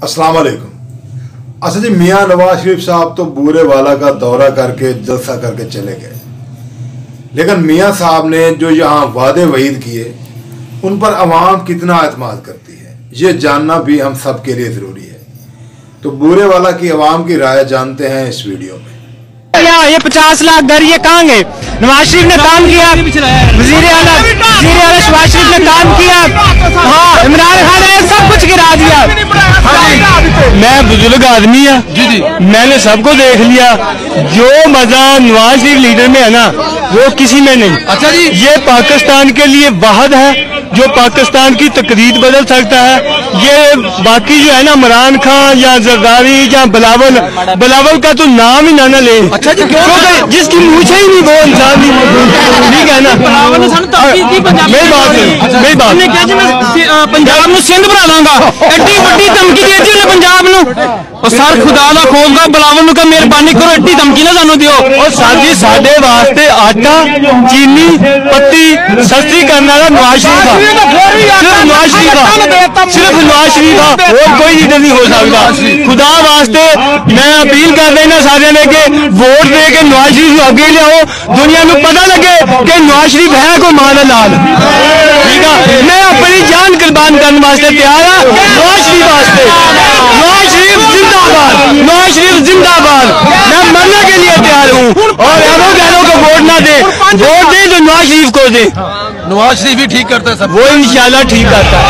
अस्सलाम वालेकुम। अच्छा जी, मियाँ नवाज शरीफ साहब तो बूरे वाला का दौरा करके जलसा करके चले गए, लेकिन मियाँ साहब ने जो यहाँ वादे वहीद किए उन पर अवाम कितना एतमाद करती है ये जानना भी हम सब के लिए ज़रूरी है। तो बूरे वाला की अवाम की राय जानते हैं इस वीडियो में। ये 50 लाख घर ये कहाँ गए? नवाज शरीफ ने काम किया, वजीर आला शहबाज शरीफ ने काम किया, हाँ इमरान खान ने सब कुछ गिरा दिया। मैं बुजुर्ग आदमी है जी, मैंने सबको देख लिया। जो मजा नवाज शरीफ लीडर में है ना वो किसी में नहीं। अच्छा जी, ये पाकिस्तान के लिए वाहद है जो पाकिस्तान की तकदीर बदल सकता है। ये बाकी जो है ना इमरान खान या जरदारी या बिलावल का तो नाम ही ना ले। अच्छा जी, क्यों? जिसकी मूछे ही नहीं वो इंसान नहीं, ठीक है ना। मेरी बात पंजाब में सिंध बना लांगा, एड्डी वड्डी धमकी दी थी पंजाब ਨੂੰ। सर खुदा दा खोलगा बिलावल ਨੂੰ मेहरबानी करो, एड्डी धमकी ना सानू दियो। और साजी साडे वास्ते आटा चीनी पत्ती सस्ती करने वाला नवाज शरीफ था, सिर्फ नवाज शरीफ था, और कोई लीडर नहीं हो सकता। खुदा वास्ते मैं अपील कर देना सारे ने कि वोट दे के नवाज शरीफ को अगे लियाओ, दुनिया को पता लगे कि नवाज शरीफ है को मां दा लाल, ठीक है। मैं अपनी जान कुर्बान करने वास्ते तैयार हाँ नवाज शरीफ वास्ते। नवाज शरीफ जिंदाबाद, नवाज शरीफ जिंदाबाद। मैं मरने के लिए तैयार हूँ और एवं को वोट ना दे, वोट दे तो नवाज शरीफ को दे। नवाज शरीफ भी ठीक करता है सब, वो इंशाल्लाह ठीक करता है।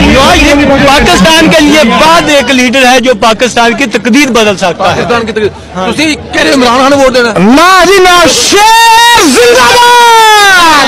नवाज शरीफ पाकिस्तान के लिए बाद एक लीडर है जो पाकिस्तान की तकदीर बदल सकता है। पाकिस्तान की तकदीर तुसी कह रहे इमरान खान वोट देना ना जी ना, शेर जिंदाबाद।